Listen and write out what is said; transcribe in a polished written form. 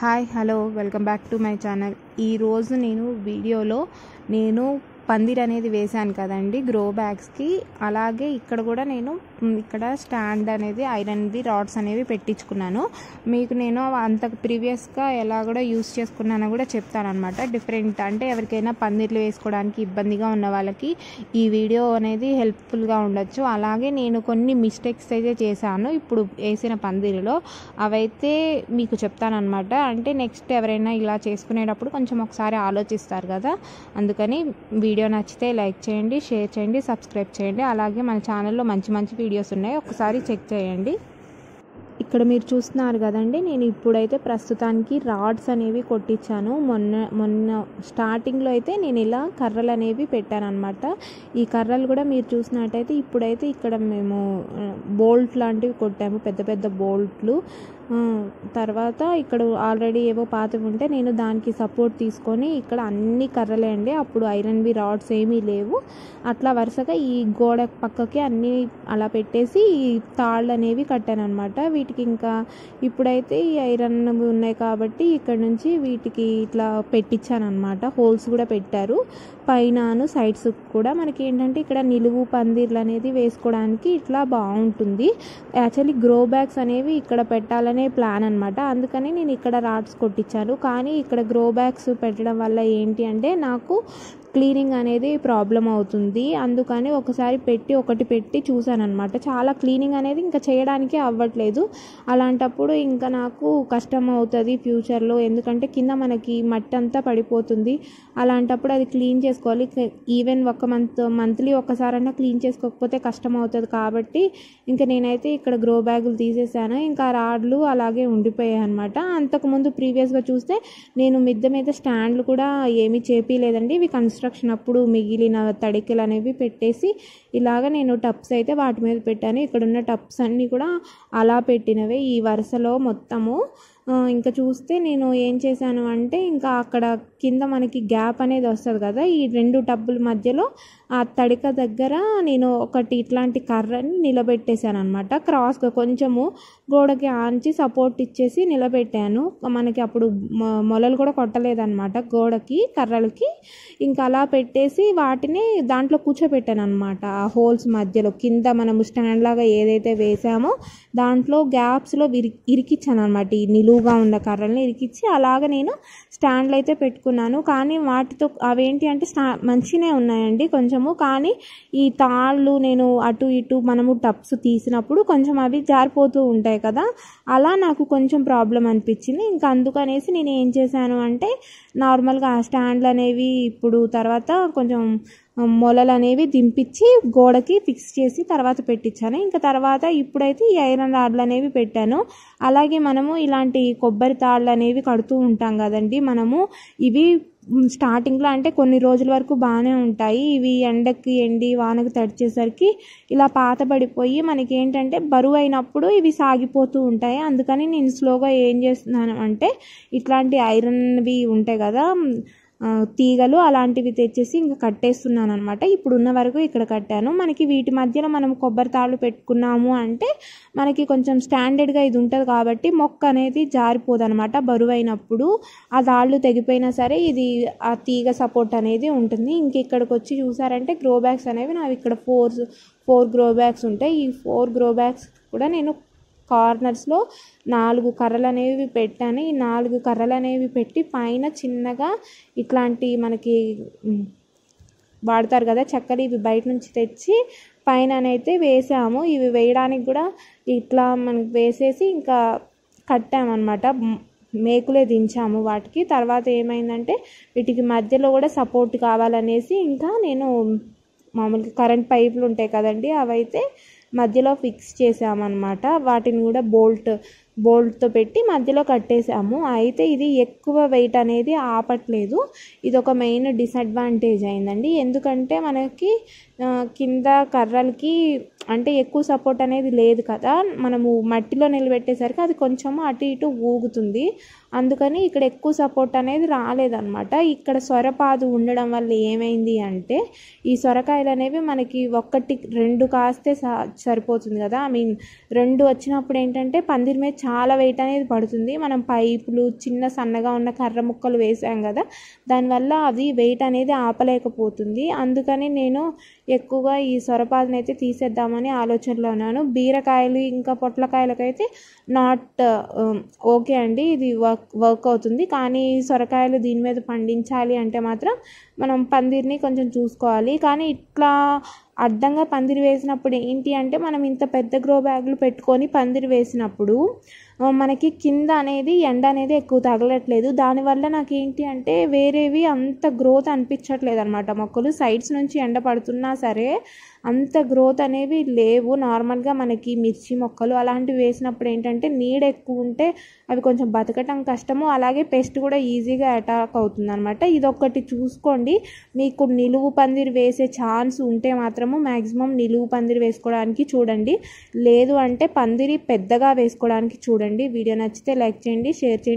Hi hello welcome back to my channel. ఈరోజు నేను పందిర్ అనేది వేశాను కదండి గ్రో బ్యాగ్స్కి. అలాగే ఇక్కడ కూడా నేను ఇక్కడ స్టాండ్ అనేది ఐరన్వి రాడ్స్ అనేవి పెట్టించుకున్నాను. మీకు నేను అంత ప్రీవియస్గా ఎలా కూడా యూస్ చేసుకున్నానో కూడా చెప్తాను అనమాట. డిఫరెంట్ అంటే ఎవరికైనా పందిర్లు వేసుకోవడానికి ఇబ్బందిగా ఉన్న వాళ్ళకి ఈ వీడియో అనేది హెల్ప్ఫుల్గా ఉండొచ్చు. అలాగే నేను కొన్ని మిస్టేక్స్ అయితే చేశాను ఇప్పుడు వేసిన పందిరిలో, అవైతే మీకు చెప్తానమాట. అంటే నెక్స్ట్ ఎవరైనా ఇలా చేసుకునేటప్పుడు కొంచెం ఒకసారి ఆలోచిస్తారు కదా, అందుకని వీడియో నచ్చితే లైక్ చేయండి, షేర్ చేయండి, సబ్స్క్రైబ్ చేయండి. అలాగే మన ఛానల్లో మంచి మంచి వీడియోస్ ఉన్నాయి, ఒకసారి చెక్ చేయండి. ఇక్కడ మీరు చూస్తున్నారు కదండి, నేను ఇప్పుడైతే ప్రస్తుతానికి రాడ్స్ అనేవి కొట్టించాను. మొన్న స్టార్టింగ్లో అయితే నేను ఇలా కర్రలు అనేవి పెట్టాను అనమాట. ఈ కర్రలు కూడా మీరు చూసినట్టయితే ఇప్పుడైతే ఇక్కడ మేము బోల్ట్ లాంటివి కొట్టాము, పెద్ద పెద్ద బోల్ట్లు. తర్వాత ఇక్కడ ఆల్రెడీ ఏవో పాతవి ఉంటే నేను దానికి సపోర్ట్ తీసుకొని ఇక్కడ అన్ని కర్రలే అండి, అప్పుడు ఐరన్వి రాడ్స్ ఏమీ లేవు. అట్లా వరుసగా ఈ గోడ పక్కకి అన్నీ అలా పెట్టేసి ఈ తాళ్ళు అనేవి కట్టాను అనమాట. వీటికి ఇంకా ఇప్పుడైతే ఈ ఐరన్ ఉన్నాయి కాబట్టి ఇక్కడ నుంచి వీటికి ఇట్లా పెట్టించాను అనమాట. హోల్స్ కూడా పెట్టారు పైన సైడ్స్ కూడా. మనకి ఏంటంటే ఇక్కడ నిలువు పందిర్లు అనేది వేసుకోవడానికి ఇట్లా బాగుంటుంది. యాక్చువల్లీ గ్రో బ్యాగ్స్ అనేవి ఇక్కడ పెట్టాలనే ప్లాన్ అనమాట, అందుకని నేను ఇక్కడ రాడ్స్ కొట్టించాను. కానీ ఇక్కడ గ్రో బ్యాగ్స్ పెట్టడం వల్ల ఏంటి అంటే నాకు క్లీనింగ్ అనేది ప్రాబ్లం అవుతుంది. అందుకని ఒకటి పెట్టి చూసాను అనమాట. చాలా క్లీనింగ్ అనేది ఇంకా చేయడానికి అవ్వట్లేదు. అలాంటప్పుడు ఇంకా నాకు కష్టం అవుతుంది ఫ్యూచర్లో, ఎందుకంటే కింద మనకి మట్టి అంతా పడిపోతుంది. అలాంటప్పుడు అది క్లీన్ చేసుకోవాలి. ఈవెన్ మంత్లీ ఒక్కసారైనా క్లీన్ చేసుకోకపోతే కష్టం అవుతుంది. కాబట్టి ఇంకా నేనైతే ఇక్కడ గ్రో బ్యాగులు తీసేసాను. ఇంకా రాడ్లు అలాగే ఉండిపోయాయి అనమాట. అంతకుముందు ప్రీవియస్గా చూస్తే నేను మిద్దె మీద స్టాండ్లు కూడా ఏమీ చేపీలేదండి. ఇవి కన్స్ట్రక్షన్ అప్పుడు మిగిలిన తడికెలు అనేవి పెట్టేసి ఇలాగ నేను టబ్స్ అయితే వాటి మీద పెట్టాను. ఇక్కడ ఉన్న టబ్స్ అన్నీ కూడా అలా పెట్టినవే ఈ వరుసలో మొత్తము. ఇంకా చూస్తే నేను ఏం చేశాను అంటే ఇంకా అక్కడ కింద మనకి గ్యాప్ అనేది వస్తుంది కదా, ఈ రెండు టబ్బుల మధ్యలో ఆ తడిక దగ్గర నేను ఒకటి ఇట్లాంటి కర్రని నిలబెట్టేశాను అనమాట. క్రాస్గా కొంచెము గోడకి ఆంచి సపోర్ట్ ఇచ్చేసి నిలబెట్టాను. మనకి అప్పుడు మొలలు కూడా కొట్టలేదన్నమాట గోడకి కర్రలకి. ఇంకా అలా పెట్టేసి వాటిని దాంట్లో కూర్చోబెట్టాను అనమాట. ఆ హోల్స్ మధ్యలో కింద మనము స్టాండ్ లాగా ఏదైతే వేసామో దాంట్లో గ్యాప్స్లో ఇరికిచ్చాను అనమాట. ఈ నిలువుగా ఉన్న కర్రల్ని ఇరికిచ్చి అలాగ నేను స్టాండ్లు అయితే పెట్టుకున్నాను. కానీ వాటితో అవేంటి అంటే మంచిగానే ఉన్నాయండి కొంచెము, కానీ ఈ తాళ్ళు నేను అటు ఇటు మనము టబ్స్ తీసినప్పుడు కొంచెం అవి జారిపోతూ ఉంటాయి కదా, అలా నాకు కొంచెం ప్రాబ్లం అనిపించింది. ఇంకా అందుకనేసి నేను ఏం చేశాను అంటే నార్మల్గా ఆ స్టాండ్లు అనేవి ఇప్పుడు తర్వాత కొంచెం మొలలు అనేవి దింపించి గోడకి ఫిక్స్ చేసి తర్వాత పెట్టించాను. ఇంకా తర్వాత ఇప్పుడైతే ఈ ఐరన్ రాడ్లు అనేవి పెట్టాను. అలాగే మనము ఇలాంటి కొబ్బరి తాళ్ళు అనేవి కడుతూ ఉంటాం కదండి మనము. ఇవి స్టార్టింగ్లో అంటే కొన్ని రోజుల వరకు బాగానే ఉంటాయి. ఇవి ఎండి వానకు తడిచేసరికి ఇలా పాతబడిపోయి మనకి ఏంటంటే బరువు అయినప్పుడు ఇవి సాగిపోతూ ఉంటాయి. అందుకని నేను స్లోగా ఏం చేస్తున్నాను అంటే ఇట్లాంటి ఐరన్వి ఉంటాయి కదా తీగలు, అలాంటివి తెచ్చేసి ఇంకా కట్టేస్తున్నాను అనమాట. ఇప్పుడున్న వరకు ఇక్కడ కట్టాను. మనకి వీటి మధ్యలో మనం కొబ్బరి తాళ్ళు పెట్టుకున్నాము అంటే మనకి కొంచెం స్టాండర్డ్గా ఇది ఉంటుంది కాబట్టి మొక్క అనేది జారిపోదు అనమాట బరువు అయినప్పుడు. ఆ తాళ్ళు తెగిపోయినా సరే ఇది ఆ తీగ సపోర్ట్ అనేది ఉంటుంది. ఇంక ఇక్కడికి వచ్చి చూసారంటే గ్రో బ్యాగ్స్ అనేవి నావి ఇక్కడ ఫోర్ గ్రో బ్యాగ్స్ ఉంటాయి. ఈ 4 గ్రో బ్యాగ్స్ కూడా నేను కార్నర్స్లో 4 కర్రలు అనేవి పెట్టాను. ఈ 4 కర్రలు అనేవి పెట్టి పైన చిన్నగా ఇట్లాంటి మనకి వాడతారు కదా చెక్కలు, ఇవి బయట నుంచి తెచ్చి పైననైతే వేసాము. ఇవి వేయడానికి కూడా ఇట్లా మనకి వేసేసి ఇంకా కట్టామన్నమాట. మేకులే దించాము వాటికి. తర్వాత ఏమైందంటే వీటికి మధ్యలో కూడా సపోర్ట్ కావాలనేసి ఇంకా నేను మామూలుగా కరెంట్ పైపులు ఉంటాయి కదండి, అవైతే మధ్యలో ఫిక్స్ చేసామన్నమాట. వాటిని కూడా బోల్ట్తో పెట్టి మధ్యలో కట్టేసాము. అయితే ఇది ఎక్కువ వెయిట్ అనేది ఆపట్లేదు. ఇది ఒక మెయిన్ డిసడ్వాంటేజ్ అయిందండి. ఎందుకంటే మనకి కింద కర్రలకి అంటే ఎక్కువ సపోర్ట్ అనేది లేదు కదా, మనము మట్టిలో నిలబెట్టేసరికి అది కొంచెము అటు ఇటు ఊగుతుంది. అందుకని ఇక్కడ ఎక్కువ సపోర్ట్ అనేది రాలేదన్నమాట. ఇక్కడ సొరపాదు ఉండడం వల్ల ఏమైంది అంటే ఈ సొరకాయలు అనేవి మనకి 1-2 కాస్తే సరిపోతుంది కదా. 2 వచ్చినప్పుడు ఏంటంటే పందిరి మీద చాలా వెయిట్ అనేది పడుతుంది. మనం పైపులు చిన్న సన్నగా ఉన్న కర్ర ముక్కలు వేసాం కదా, దానివల్ల అది వెయిట్ అనేది ఆపలేకపోతుంది. అందుకని నేను ఎక్కువగా ఈ సొరపాదుని అయితే తీసేద్దామని ఆలోచనలో ఉన్నాను. బీరకాయలు ఇంకా పొట్లకాయలకైతే నాట్ ఓకే అండి, ఇది వర్క్ అవుతుంది. కానీ సొరకాయలు దీని మీద పండించాలి అంటే మాత్రం మనం పందిరిని కొంచెం చూసుకోవాలి. కానీ ఇట్లా అడ్డంగా పందిరి వేసినప్పుడు ఏంటి అంటే, మనం ఇంత పెద్ద గ్రో బ్యాగులు పెట్టుకొని పందిరి వేసినప్పుడు మనకి కింద అనేది ఎండ అనేది ఎక్కువ తగలట్లేదు. దానివల్ల నాకు ఏంటి అంటే వేరేవి అంత గ్రోత్ అనిపించట్లేదు అనమాట. మొక్కలు సైడ్స్ నుంచి ఎండ పడుతున్నా సరే అంత గ్రోత్ అనేవి లేవు. నార్మల్గా మనకి మిర్చి మొక్కలు అలాంటివి వేసినప్పుడు ఏంటంటే నీడ ఎక్కువ ఉంటే అవి కొంచెం బతకటం కష్టము, అలాగే పెస్ట్ కూడా ఈజీగా అటాక్ అవుతుంది అనమాట. ఇదొక్కటి చూసుకోండి. మీకు నిలువు పందిరి వేసే ఛాన్స్ ఉంటే మాత్రము మ్యాక్సిమం నిలువు పందిరి వేసుకోవడానికి చూడండి, లేదు అంటే పందిరి పెద్దగా వేసుకోవడానికి చూడండి. వీడియో నచ్చితే లైక్ చేయండి, షేర్ చేయండి.